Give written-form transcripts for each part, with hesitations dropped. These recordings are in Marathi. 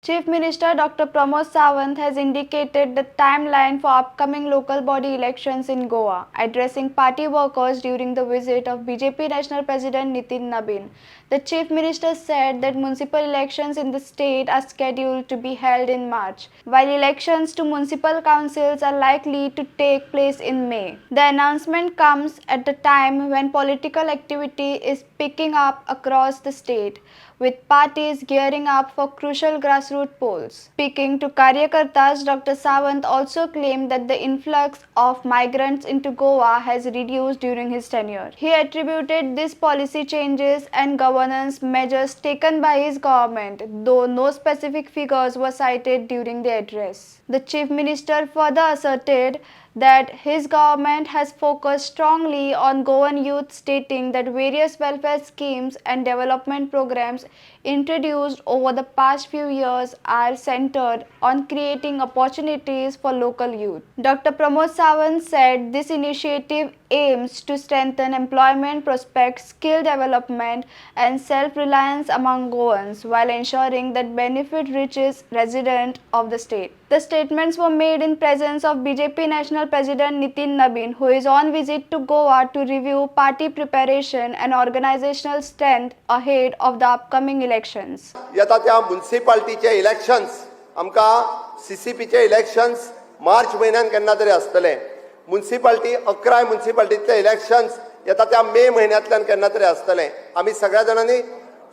Chief Minister Dr. Pramod Sawant has indicated the timeline for upcoming local body elections in Goa, addressing party workers during the visit of BJP National President Nitin Nabin. The Chief Minister said that municipal elections in the state are scheduled to be held in March, while elections to municipal councils are likely to take place in May. The announcement comes at the time when political activity is picking up across the state, with parties gearing up for crucial grassroots polls. Speaking to Karyakartas, Dr. Sawant also claimed that the influx of migrants into Goa has reduced during his tenure. He attributed these policy changes and governance measures taken by his government, though no specific figures were cited during the address. The Chief Minister further asserted that his government has focused strongly on Goan youth, stating that various welfare schemes and development programs introduced over the past few years are centered on creating opportunities for local youth. Dr. Pramod Sawant said this initiative aims to strengthen employment prospects, skill development, and self-reliance among Goans while ensuring that benefit reaches residents of the state. The statements were made in presence of BJP National President Nitin Nabin, who is on visit to Goa to review party preparation and organizational strength ahead of the upcoming elections. येता त्या म्युनिसिपालिटीचे इलेक्शन्स आमका सीसीपीचे इलेक्शन्स मार्च महिन्यात केन्ना तरी आसतले. म्युनिसिपालिटी 11 म्युनिसिपालिटीचे इलेक्शन्स येता त्या मे महिन्यातल्यान केन्ना तरी आसतले. आमी सगळ्या जाणांनी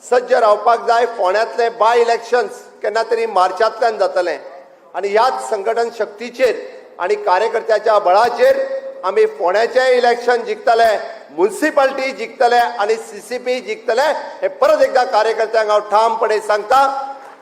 सज्ज रावपाक जाय. फोंड्यातले बाय इलेक्शन्स केन्ना तरी मार्चांतल्यान जातले आणि ह्याच संघटन शक्तीचेर आणि कार्यकर्त्याच्या बळाचेर आमी फोंड्याचे इलेक्शन जिखतले, म्युनिसिपालिटी जिखतले आणि सीसीपी जिखतले. हे परत एकदा कार्यकर्त्यांक हांव ठामपणे सांगता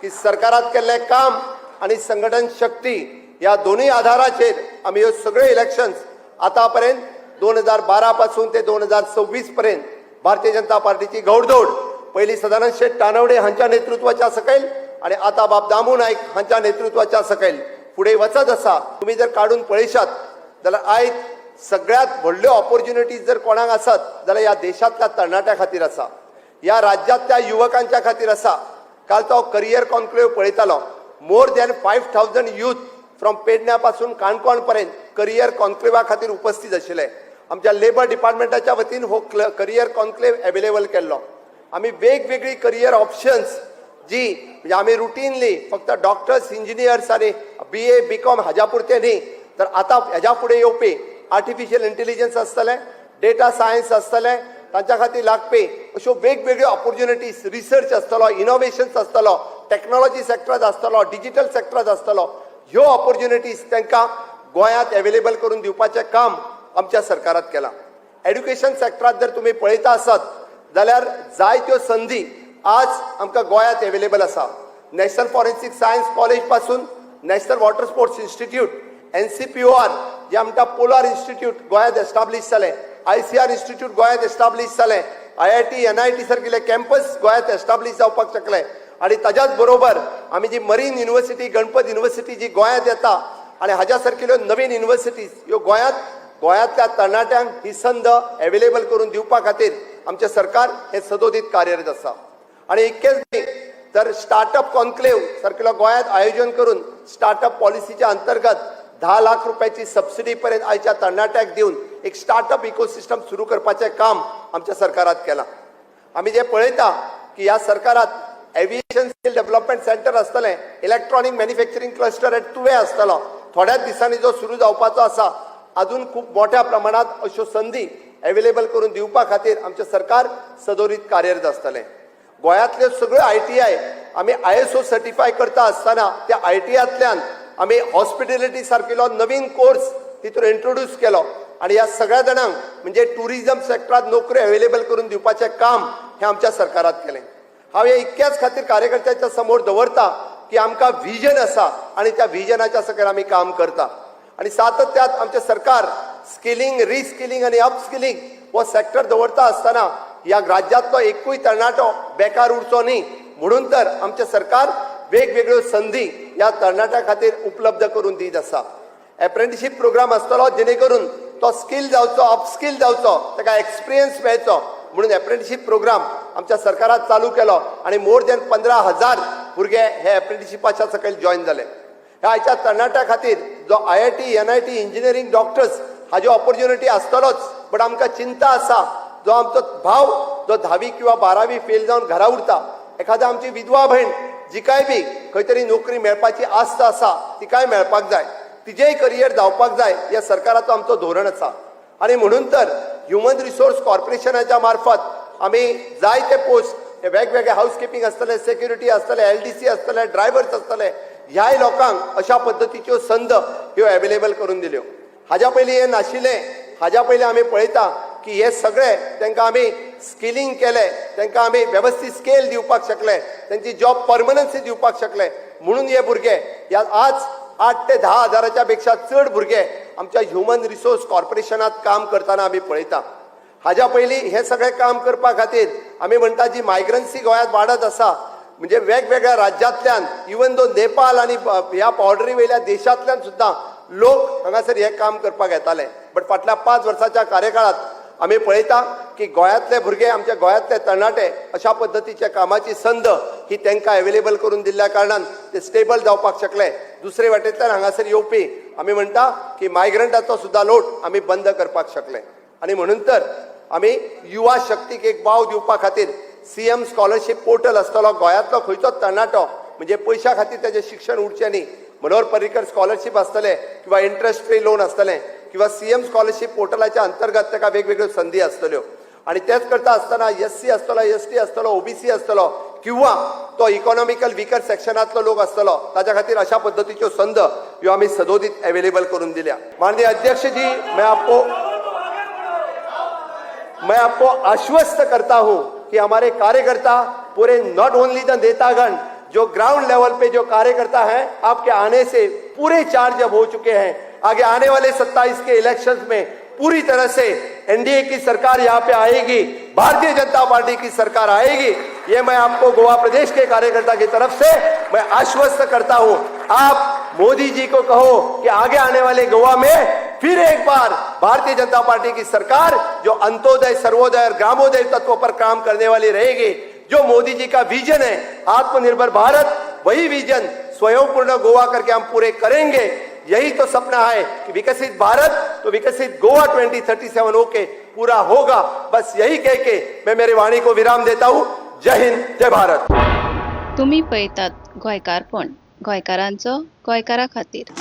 की सरकारात केल्ले काम आणि संघटन शक्ती या दोन्ही आधाराचेर आमी ह्यो सगळे इलेक्शन्स आतापर्यंत 2012 पासून ते 2026 पर्यंत भारतीय जनता पार्टीची घौडदौड पहिली सदानंद शेठ तानवडे हांच्या नेतृत्वाच्या सकयल आणि आता बाब दामू नाईक हांच्या नेतृत्वाच्या सकयल पुढे वचत आसा. तुम्ही जर काढून पळयशात जाल्यार आयज सगळ्यात व्हडल्यो ऑपॉर्च्युनिटीज जर कोणाक आसात जाल्यार ह्या देशांतल्या तरणाट्या खातीर आसा, ह्या राज्यांतल्या युवकांच्या खातीर आसा. काल तो करियर कॉन्क्लेव पळयतालो. मोर दॅन 5000 यूथ फ्रॉम पेडण्या पासून काणकोण पर्यंत करियर कॉन्क्लेवा खातीर उपस्थित आशिल्ले. आमच्या लेबर डिपार्टमेंटाच्या वतीन हो करियर कॉन्क्लेव अवेलेबल केल्लो. आमी वेगवेगळी करियर ऑप्शन्स जी म्हणजे आमी रुटीनली फक्त डॉक्टर्स, इंजिनियर्स आणि BA BCom हाज्या पुरते न्ही, तर आता हेज्या फुडें येवपी आर्टिफिशियल इंटेलिजन्स आसतले, डेटा सायन्स आसतले, तांच्या खातीर लागपी अश्यो वेगवेगळ्यो ऑपॉर्च्युनिटीज, रिसर्च आसतलो, इनोव्हेशन्स आसतलो, टेक्नॉलॉजी सेक्टरांत आसतलो, डिजिटल सेक्टरांत आसतलो. ह्यो ऑपॉर्च्युनिटीज तांकां गोंयांत अवेलेबल करून दिवपाचें काम आमच्या सरकारात केलां. एड्युकेशन सेक्टरांत जर तुमी पळयता आसत जाल्यार जायत्यो संधी आज आमकां गोंयांत अवेलेबल आसा. नॅशनल फॉरेन्सिक सायन्स कॉलेज पासून national water sports institute, NCPOR जे आमकां पोलार इन्स्टिट्यूट गोंयांत एस्टाब्लीश जालें, ICR इन्स्टिट्यूट गोंयांत एस्टाब्लीश जालें, IIT NIT सारकिले कॅम्पस गोंयांत एस्टाब्लीश जावपाक शकले. आणि ताच्याच बरोबर आमी जी मरीन युनिव्हर्सिटी, गणपत युनिव्हर्सिटी जी गोंयांत येता आणि हाज्या सारकिल्यो नवीन युनिव्हर्सिटीज ह्यो गोंयांतल्या तरणाट्यांक ही संद अवेलेबल करून दिवपा खातीर आमचें सरकार हे सदोदीत कार्यरत आसा. आणि इतकेच न्ही तर स्टार्टअप कॉन्क्लेव सारकिलो गोंयांत आयोजन करून स्टार्टअप पॉलिसीच्या अंतर्गत 10 लाख रुपयाची सबसिडी पर्यंत आयच्या तरणाट्याक दिवन एक स्टार्टअप इकोसिस्टम सुरू करपाचें काम आमच्या सरकारात केलां. आमी जे पळयता की ह्या सरकारात एव्हिएशन स्किल डेव्हलपमेंट सेंटर आसतलें, इलेक्ट्रॉनिक मॅन्युफॅक्चरिंग क्लस्टर एट तुवें आसतलो, थोड्याच दिसांनी जो सुरू जावपाचो आसा. अजून खूप मोठ्या प्रमाणात अश्यो संधी अवेलेबल करून दिवपा खातीर आमचें सरकार सदोरीत कार्यरत आसतलें. गोंयांतल्यो सगळ्यो ITI आमी ISO सर्टिफाय करता आसतना त्या ITIंतल्यान आमी हॉस्पिटॅलिटी सारकिलो नवीन कोर्स तितून इंट्रोड्यूस केलो आणि ह्या सगळ्या जाणांक म्हणजे टुरिझम सेक्टरांत नोकऱ्यो अवेलेबल करून दिवपाचें काम हे आमच्या सरकारात केलें. हांव हे इतक्याच खातीर कार्यकर्त्यांच्या समोर दवरता की आमकां व्हिजन आसा आणि त्या व्हिजनाच्या सकयल आमी काम करता. आणि सातत्यात आमचें सरकार स्किलिंग, रिस्किलिंग आणि अपस्किलिंग हो सेक्टर दवरता आसतना ह्या राज्यांतलो एकूय तरणाटो बेकार उरचो न्ही म्हणून तर आमचें सरकार वेगवेगळ्यो संधी ह्या तरणाट्या खातीर उपलब्ध करून दीत आसा. एप्रेंटिसशीप प्रोग्राम आसतलो जेणे करून तो स्किल जावचो, अपस्किल जावचो, ताका एक्सपिरियन्स मेळचो म्हणून एप्रेंटिसशीप प्रोग्राम आमच्या सरकारात चालू केलो आणि मोर दॅन 15,000 भुरगे हे एप्रेंटिसशिपाच्या सकयल जॉइन जाले. ह्या आयच्या तरणाट्या खातीर जो IIT NIT इंजिनियरींग डॉक्टर्स हाज्यो ऑपॉर्च्युनिटी आसतलोच, बट आमकां चिंता आसा जो आमचो भाव जो 10वी किंवा 12वी फेल जावन घरा उरता, एखादा आमची विधवा भयण जिकाय बी खंय तरी नोकरी मेळपाची आस्त आसा तिकाय मेळपाक जाय, तिजेय करियर जावपाक जाय, या सरकाराचो आमचो धोरण आसा. आणि म्हणून तर ह्युमन रिसोर्स कॉर्पोरेशनाच्या मार्फत आमी जायते पोस्ट वेगवेगळे हाऊसकीपिंग आसतले, सेक्युरिटी आसतले, LDC आसतले, ड्रायव्हर्स आसतले, ह्याय लोकांक अशा पद्दतीच्यो संद ह्यो अवेलेबल करून दिल्यो. हाज्या पयलीं हे नाशिल्लें. हाज्या पयलीं आमी पळयता की हे सगळे तांकां आमी स्किलिंग केले, तांकां आमी वेवस्थीत स्केल दिवपाक शकले, तांची जॉब परमनन्सी दिवपाक शकले. म्हणून हे भुरगे ह्या आज 8 ते 10 हजाराच्या पेक्षा चड भुरगे आमच्या ह्युमन रिसोर्स कॉर्पोरेशनात काम करतना आमी पळयता. हाज्या पयलीं हे सगळें काम करपा खातीर आमी म्हणटा जी मायग्रन्सी गोंयांत वाडत आसा, म्हणजे वेगवेगळ्या राज्यांतल्यान इवन दो नेपाळ आनी ह्या बॉर्डरी वयल्या देशांतल्यान सुद्दां लोक हांगासर हे काम करपाक येताले. बट फाटल्या 5 वर्साच्या कार्यकाळात आमी पळयता की गोंयांतले भुरगे, आमच्या गोंयांतले तरणाटे अशा पद्दतीच्या कामाची संद ही तांकां अवेलेबल करून दिल्ल्या कारणान ते स्टेबल जावपाक शकले. दुसरे वाटेंतल्यान हांगासर येवपी आमी म्हणटा की मायग्रंटाचो सुद्दां लोट आमी बंद करपाक शकले. आनी म्हणून तर आमी युवा शक्तीक एक वाव दिवपा खातीर CM स्कॉलरशीप पोर्टल आसतलो. गोंयांतलो खंयचोच तरणाटो म्हणजे पयशा खातीर तेजें शिक्षण उरचें न्ही, मनोहर पर्रीकर स्कॉलरशीप आसतले किंवा इंट्रस्ट फ्री लोन आसतलें किंवा CM स्कॉलरशीप पोर्टलाच्या अंतर्गत ताका वेगवेगळ्यो संदी आसतल्यो. आणि तेच करता आसतना SC आसतलो, ST आसतलो, OBC आसतलो किंवा तो इकॉनॉमिकल विकर सेक्शनांतलो लोक आसतलो, ताच्या खातीर अशा पद्दतीच्यो संद ह्यो आमी सदोदीत अवेलेबल करून दिल्या. माननीय अध्यक्ष जी, मैं आपको आश्वस्त करता हूं कि हमारे कार्यकर्ता पूरे नॉट ओनली द नेतागण, जो ग्राउंड लेवल पे जो कार्यकर्ता हैं, आपके आने से पूरे चार्ज अब हो चुके हैं. आगे आने वाले 27 के इलेक्शंस में पूरी तरह से NDA की सरकार यहाँ पे आएगी, भारतीय जनता पार्टी की सरकार आएगी. ये मैं आपको गोवा प्रदेश के कार्यकर्ता की तरफ से मैं आश्वस्त करता हूँ. आप मोदी जी को कहो कि आगे आने वाले गोवा में फिर एक बार भारतीय जनता पार्टी की सरकार जो अंत्योदय, सर्वोदय और ग्रामोदय तत्वों पर काम करने वाली रहेगी. जो मोदी जी का विजन है आत्मनिर्भर भारत, वही विजन स्वयंपूर्ण गोवा करके हम पूरे करेंगे. यही तो सपना है कि विकसित भारत तो विकसित गोवा 2037 होके पूरा होगा. बस यही कह के मैं मेरी वाणी को विराम देता हूँ. जय हिंद, जय भारत. तुम्ही पळयतात गोंयकारपण, गोंयकारांचो गोंयकारा खातीर.